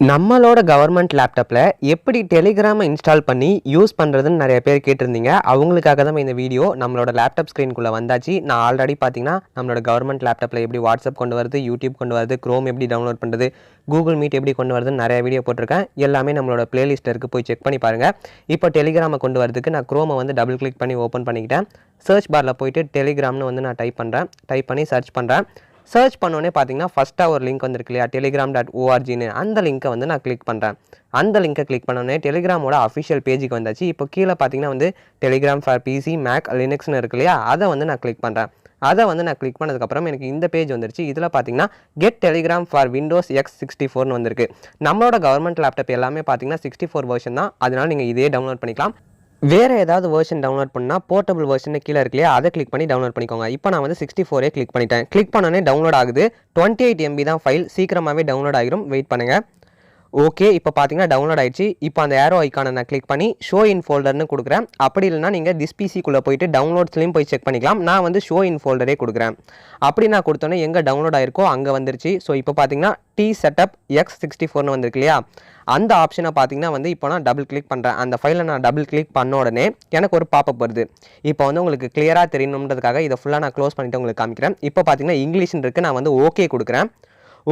நம்மளோட கவர்மெண்ட் லேப்டாப்பில் எப்படி டெலிகிராமை இன்ஸ்டால் பண்ணி யூஸ் பண்ணுறதுன்னு நிறைய பேர் கேட்டிருந்தீங்க. அவங்களுக்காக தான் இந்த வீடியோ. நம்மளோட லேப்டாப் ஸ்க்ரீனுக்குள்ளே வந்தாச்சு. நான் ஆல்ரெடி பார்த்தீங்கன்னா நம்மளோட கவர்மெண்ட் லேப்டாப்பில் எப்படி வாட்ஸ்அப் கொண்டு வருது, யூடியூப் கொண்டு வருது, க்ரோம் எப்படி டவுன்லோட் பண்ணுறது, கூகுள் மீட் எப்படி கொண்டு வருதுன்னு நிறைய வீடியோ போட்டிருக்கேன். எல்லாமே நம்மளோட பிளேலிஸ்ட்டில் இருக்குது, போய் செக் பண்ணி பாருங்கள். இப்போ டெலிகிராமை கொண்டு வரதுக்கு நான் க்ரோமை டபுள் கிளிக் பண்ணி ஓப்பன் பண்ணிக்கிட்டேன். சர்ச் பாரில் போயிட்டு டெலிகிராம்னு நான் டைப் பண்ணுறேன். டைப் பண்ணி சர்ச் பண்ணுறேன். சர்ச் பண்ணோன்னே பார்த்தீங்கன்னா ஃபஸ்ட்டாக ஒரு லிங்க் வந்திருக்கு இல்லையா, telegram.orgன்னு, அந்த லிங்க்கை நான் கிளிக் பண்ணுறேன். அந்த லிங்க்கை கிளிக் பண்ணோன்னே டெலிகிராமோட அஃபிஷியல் பேஜுக்கு வந்தாச்சு. இப்போ கீழே பார்த்தீங்கன்னா டெலிகிராம் ஃபார் பிசி, மேக், லினக்ஸ்னு இருக்கு இல்லையா, அதை நான் கிளிக் பண்ணுறேன். அதை நான் கிளிக் பண்ணதுக்கப்புறம் எனக்கு இந்த பேஜ் வந்துருச்சு. இதில் பார்த்தீங்கன்னா கெட் டெலிகிராம் ஃபார் விண்டோஸ் X64ன்னு வந்திருக்கு. நம்மளோட கவர்மெண்ட் லேப்டாப் எல்லாமே பார்த்தீங்கன்னா 64 வெர்ஷன் தான். அதனால் நீங்கள் இதே டவுன்லோட் பண்ணிக்கலாம். வேறு ஏதாவது வெர்ஷன் டவுன்லோட் பண்ணால் போர்ட்டபிள் வெர்ஷன் கீழே இருக்கு இல்லையா, அதை கிளிக் பண்ணி டவுன்லோட் பண்ணிக்கோங்க. இப்போ நான் 64 கிளிக் பண்ணிட்டேன். கிளிக் பண்ணோன்னே டவுன்லோட் ஆகுது. 28 MB தான் ஃபைல், சீக்கிரமாகவே டவுன்லோட் ஆகிரும். வெயிட் பண்ணுங்கள். ஓகே, இப்போ பார்த்தீங்கன்னா டவுன்லோட் ஆயிடுச்சு. இப்போ அந்த ஏரோ ஐக்கானை நான் கிளிக் பண்ணி ஷோ இன் ஃபோல்டர்னு கொடுக்குறேன். அப்படி இல்லைனா நீங்கள் திஸ் பிசிக்குள்ளே போயிட்டு டவுன்லோட்ஸ்லையும் போய் செக் பண்ணிக்கலாம். நான் ஷோ இன் ஃபோல்டரே கொடுக்குறேன். அப்படி நான் கொடுத்தோன்னே எங்கே டவுன்லோட் ஆயிருக்கோ அங்கே வந்துருச்சு. ஸோ இப்போ பார்த்தீங்கன்னா டி செட்டப் X64ன்னு வந்திருக்கு இல்லையா, அந்த ஆப்ஷனை பார்த்தீங்கன்னா இப்போ நான் டபுள் கிளிக் பண்ணுறேன். அந்த ஃபைலை நான் டபுள் கிளிக் பண்ண உடனே எனக்கு ஒரு பாப்பப் வருது. இப்போ உங்களுக்கு கிளியராக தெரியணுன்றதுக்காக இதை ஃபுல்லாக நான் க்ளோஸ் பண்ணிவிட்டு உங்களுக்கு காமிக்கிறேன். இப்போ பார்த்தீங்கன்னா இங்கிலீஷ்னு இருக்குது. நான் ஓகே கொடுக்குறேன்.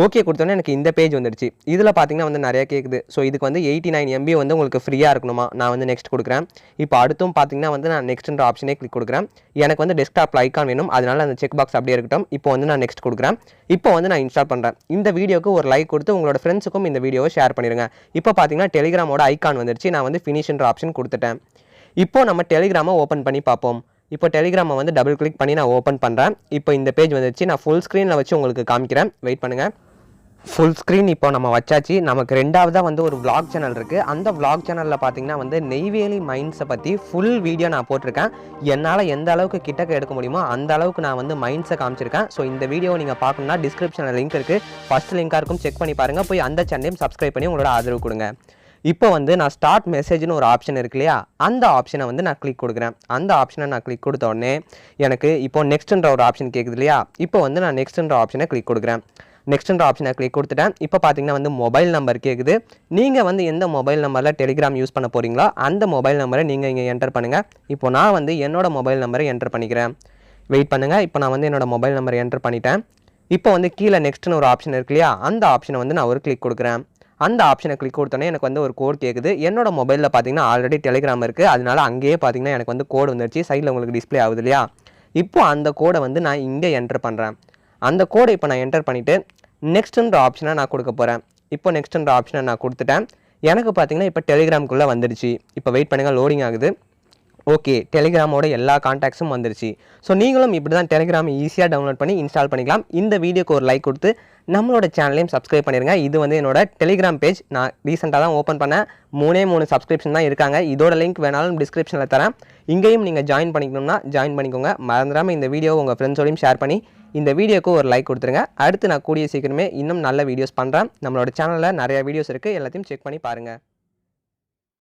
ஓகே கொடுத்தோன்னே எனக்கு இந்த பேஜ் வந்துடுச்சு. இதில் பார்த்தீங்கன்னா நிறைய கேட்குது. ஸோ இதுக்கு 89 MB உங்களுக்கு ஃப்ரீயாக இருக்கணுமா, நான் நெக்ஸ்ட் கொடுக்குறேன். இப்போ அடுத்தும் பார்த்தீங்கன்னா நான் நெக்ஸ்ட்ன்ற ஆப்ஷனே கிளிக் கொடுக்குறேன். எனக்கு டெஸ்க்டாப்பில் ஐக்கான் வேணும், அதனால் அந்த செக் பாக்ஸ் அப்படியே இருக்கட்டும். இப்போ நான் நெக்ஸ்ட் கொடுக்குறேன். இப்போ நான் இன்ஸ்டால் பண்ணுறேன். இந்த வீடியோக்கு ஒரு லைக் கொடுத்து உங்களோட ஃப்ரெண்ட்ஸுக்கும் இந்த வீடியோவை ஷேர் பண்ணிடுங்க. இப்போ பார்த்தீங்கன்னா டெலிகிராமோட ஐக்கான் வந்துருச்சு. நான் ஃபினிஷ்ன்ற ஆப்ஷன் கொடுத்துட்டேன். இப்போ நம்ம டெலிகிராமை ஓப்பன் பண்ணி பார்ப்போம். இப்போ டெலிகிராமை டபுள் கிளிக் பண்ணி நான் ஓப்பன் பண்ணுறேன். இப்போ இந்த பேஜ் வந்துருச்சு. நான் ஃபுல் ஸ்க்ரீனில் வச்சு உங்களுக்கு காமிக்கிறேன். வெயிட் பண்ணுங்கள். ஃபுல் ஸ்க்ரீன் இப்போ நம்ம வச்சாச்சு. நமக்கு ரெண்டாவதாக ஒரு vlog சேனல் இருக்குது. அந்த vlog சேனலில் பார்த்தீங்கன்னா நெய்வேலி மைன்ஸை பற்றி ஃபுல் வீடியோ நான் போட்டிருக்கேன். என்னால் எந்த அளவுக்கு கிட்டக்க எடுக்க முடியுமோ அந்த அளவுக்கு நான் மைன்ஸை காமிச்சிருக்கேன். ஸோ இந்த வீடியோவை நீங்கள் பார்க்கணுன்னா டிஸ்கிரிப்ஷனில் லிங்க் இருக்குது, ஃபஸ்ட் லிங்காக இருக்கும், செக் பண்ணி பாருங்கள். போய் அந்த சேனலையும் சப்ஸ்கிரைப் பண்ணி உங்களோட ஆதரவு கொடுங்க. இப்போ நான் ஸ்டார்ட் மெசேஜ்னு ஒரு ஆப்ஷன் இருக்கு இல்லையா, அந்த ஆப்ஷனை நான் கிளிக் கொடுக்குறேன். அந்த ஆப்ஷனை நான் கிளிக் கொடுத்த உடனே எனக்கு இப்போ நெக்ஸ்ட்ன்ற ஒரு ஆப்ஷன் கேட்குது இல்லையா, இப்போ நான் நெக்ஸ்ட்ன்ற ஆப்ஷனை கிளிக் கொடுக்குறேன். நெக்ஸ்ட்ன்ற ஆப்ஷனை கிளிக் கொடுத்துட்டேன். இப்போ பார்த்தீங்கன்னா மொபைல் நம்பர் கேட்குது. நீங்கள் எந்த மொபைல் நம்பரில் டெலிகிராம் யூஸ் பண்ண போகிறீங்களோ அந்த மொபைல் நம்பரை நீங்கள் இங்கே என்டர் பண்ணுங்கள். இப்போ நான் என்னோட மொபைல் நம்பரை என்டர் பண்ணிக்கிறேன். வெயிட் பண்ணுங்கள். இப்போ நான் என்னோட மொபைல் நம்பரை என்டர் பண்ணிட்டேன். இப்போ கீழே நெக்ஸ்ட்னு ஒரு ஆப்ஷன் இருக்கு இல்லையா, அந்த ஆப்ஷனை நான் ஒரு கிளிக் கொடுக்குறேன். அந்த ஆப்ஷனை கிளிக் கொடுத்தோன்னே எனக்கு ஒரு கோட் கேட்குது. என்னோட மொபைலில் பார்த்தீங்கன்னா ஆல்ரெடி டெலிகிராம் இருக்குது, அதனால அங்கேயே பார்த்தீங்கன்னா எனக்கு கோடு வந்துருச்சு. சைடில் உங்களுக்கு டிஸ்பிளே ஆகுது இல்லையா, இப்போ அந்த கோடை நான் இங்கே என்டர் பண்ணுறேன். அந்த கோடை இப்போ நான் என்டர் பண்ணிவிட்டு நெக்ஸ்ட்ன்ற ஆப்ஷனை நான் கொடுக்க போகிறேன். இப்போ நெக்ஸ்ட்ன்ற ஆப்ஷனை நான் கொடுத்துட்டேன். எனக்கு பார்த்தீங்கன்னா இப்போ டெலிகிராம்குள்ளே வந்துடுச்சு. இப்போ வெயிட் பண்ணுங்கள், லோடிங் ஆகுது. ஓகே, டெலிகிராமோட எல்லா கான்டாக்ட்ஸும் வந்துருச்சு. ஸோ நீங்களும் இப்படி தான் டெலிகிராம் ஈஸியாக டவுன்லோட் பண்ணி இன்ஸ்டால் பண்ணிக்கலாம். இந்த வீடியோக்கு ஒரு லைக் கொடுத்து நம்மளோட சேனலையும் சப்ஸ்கிரைப் பண்ணிடுங்க. இது என்னோட டெலிகிராம் பேஜ். நான் ரீசெண்டாக தான் ஓப்பன் பண்ணேன். 3 சப்ஸ்கிரிப்ஷன் தான் இருக்காங்க. இதோட லிங்க் வேணாலும் டிஸ்கிரிப்ஷனில் தரேன். இங்கேயும் நீங்கள் ஜாயின் பண்ணிக்கணும்னா ஜாயின் பண்ணிக்கோங்க. மறந்துடாமல் இந்த வீடியோவை உங்கள் ஃப்ரெண்ட்ஸோடையும் ஷேர் பண்ணி இந்த வீடியோக்கு ஒரு லைக் கொடுத்துருங்க. அடுத்து நான் கூடிய சீக்கிரமே இன்னும் நல்ல வீடியோஸ் பண்ணுறேன். நம்மளோட சேனலில் நிறைய வீடியோஸ் இருக்குது, எல்லாத்தையும் செக் பண்ணி பாருங்கள்.